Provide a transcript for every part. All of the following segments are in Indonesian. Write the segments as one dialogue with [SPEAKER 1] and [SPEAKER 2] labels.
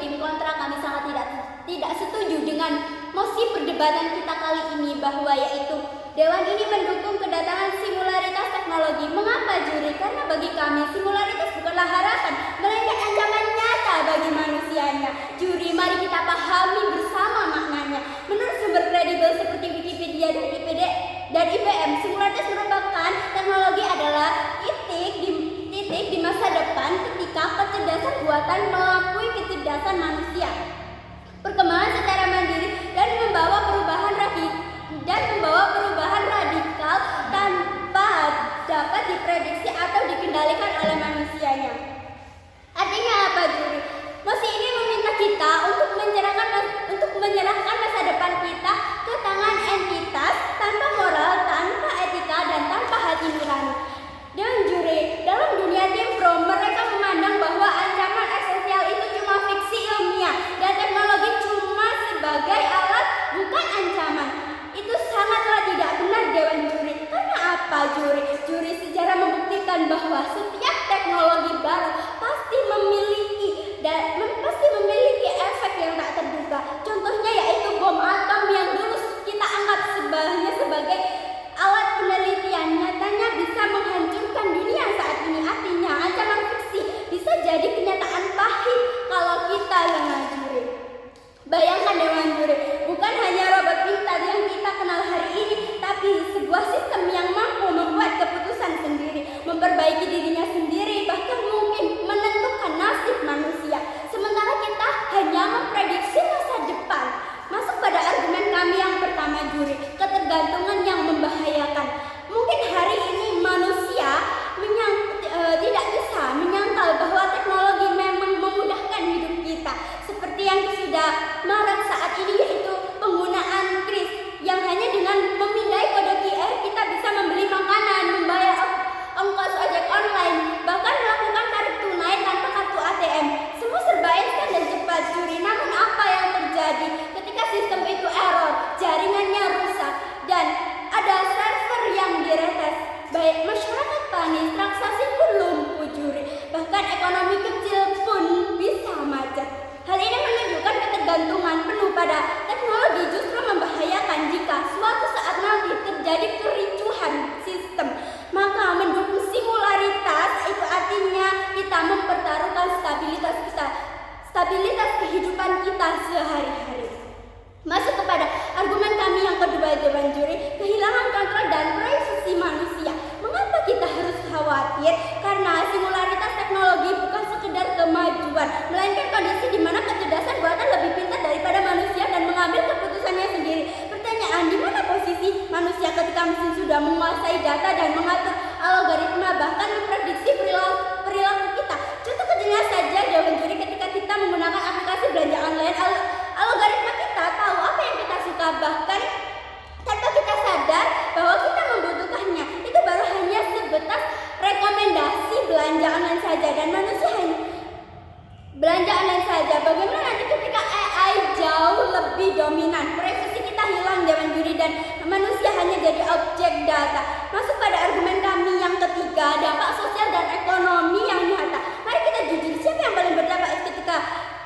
[SPEAKER 1] tim kontra kami sangat tidak setuju dengan mosi perdebatan kita kali ini, bahwa yaitu Dewan ini mendukung kedatangan simularitas teknologi. Mengapa juri? Karena bagi kami simularitas bukanlah harapan, melainkan ancaman nyata bagi manusianya. Juri, mari kita pahami bersama maknanya. Menurut sumber kredibel seperti Wikipedia dan IPM, simularitas merupakan teknologi adalah titik di masa depan ketika kecerdasan buatan melampaui kecerdasan manusia, perkembangan secara mandiri dan membawa perubahan radikal tanpa dapat diprediksi atau dikendalikan oleh manusianya. Artinya apa, juri? Mosi ini meminta kita untuk menyerahkan masa depan kita ke tangan entitas tanpa moral, tanpa etika, dan tanpa hati nurani. Dan juri, dalam dunia tim pro, mereka memandang bahwa ancaman esensial itu cuma fiksi ilmiah dan teknologi cuma sebagai alat, bukan ancaman. Itu sangatlah tidak benar, Dewan Juri. Karena apa, juri? Juri sejarah membuktikan bahwa setiap teknologi baru pasti memiliki efek yang tak terduga. Contohnya yaitu bom atom yang dulu kita anggap sebagai alat penelitian, nyatanya bisa menghancurkan dunia saat ini. Artinya ancaman fiksi bisa jadi kenyataan pahit kalau kita lengah, juri. Bayangkan, Dewan Juri, bukan hanya robot pintar yang kita kenal hari ini, tapi sebuah sistem yang mampu membuat keputusan sendiri, memperbaiki dirinya sendiri, bahkan mungkin menentukan nasib manusia. Sementara kita hanya memprediksi masa depan. Masuk pada argumen kami yang pertama, juri, ketergantungan yang membahayakan. Mungkin hari ini manusia tidak bisa menyangkal bahwa teknologi memang memudahkan hidup kita, seperti yang sudah marak saat ini, yaitu penggunaan kris yang hanya dengan memindai kode QR kita bisa membeli makanan, membayar ongkos ojek online, bahkan melakukan tarik tunai tanpa kartu ATM. Semua serba instan dan cepat, juri. Namun apa yang terjadi ketika sistem itu error, jaringannya rusak, dan ada server yang diretes? Baik masyarakat panik, transaksi pun lumpuh, juri. Bahkan ekonomi kecil pun bisa macet. Hal ini menunjukkan ketergantungan penuh pada teknologi justru membahayakan. Jika suatu saat nanti terjadi kericuhan sistem, maka mendukung simularitas itu artinya kita mempertaruhkan stabilitas kehidupan kita sehari-hari. Masuk kepada argumen kami yang kedua, Dewan Juri, kehilangan kontrol dan privasi manusia. Mengapa kita harus khawatir? Karena simularitas teknologi bukan sekedar kemajuan, melainkan kondisi di mana kecerdasan buatan lebih pintar daripada manusia dan mengambil keputusannya sendiri. Pertanyaan, di mana posisi manusia ketika mesin sudah menguasai data dan mengatur algoritma, bahkan memprediksi perilaku kita? Contoh kecilnya saja, Dewan Juri, ketika kita menggunakan aplikasi belanja online, algoritma kita tahu apa yang kita suka, bahkan tanpa kita sadar bahwa kita membutuhkannya. Itu baru hanya sebatas rekomendasi belanja online saja, dan manusia hanya belanja online saja. Bagaimana nanti ketika AI jauh lebih dominan, privasi kita hilang, Dewan Juri, dan manusia hanya jadi objek data. Masuk pada argumen kami yang ketiga, dampak sosial dan ekonomi yang nyata. Mari kita jujur, siapa yang paling berdampak ketika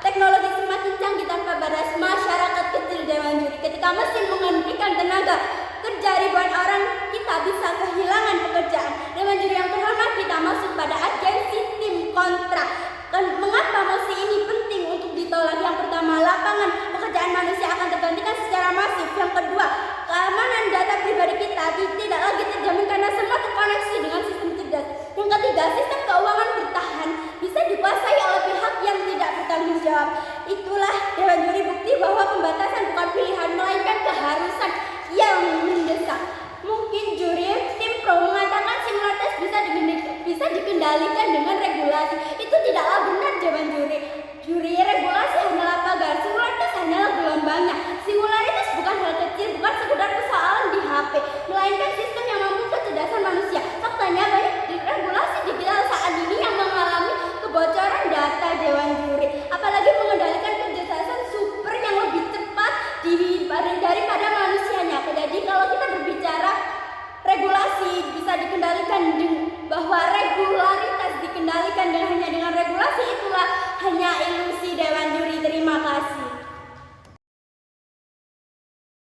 [SPEAKER 1] teknologi semakin canggih tanpa batas? Masyarakat kecil, Dewan Juri. Ketika mesin menghentikan tenaga kerja ribuan orang, kita bisa kehilangan pekerjaan. Dewan Juri yang terhormat, kita masuk pada agensi tim kontra. Mengapa mosi ini penting untuk ditolak? Yang pertama, lapangan pekerjaan manusia akan tergantikan secara masif. Yang kedua, keamanan data pribadi kita tidak lagi terjamin karena semua terkoneksi dengan sistem cerdas. Yang ketiga, sistem keuangan bertahan bisa dikuasai oleh pihak yang tidak bertanggung jawab. Itulah, Dewan Juri, bukti bahwa pembatasan bukan pilihan, melainkan keharusan yang mendesak. Mungkin juri tim pro mengatakan simularitas bisa dikendalikan dengan regulasi. Itu tidaklah benar,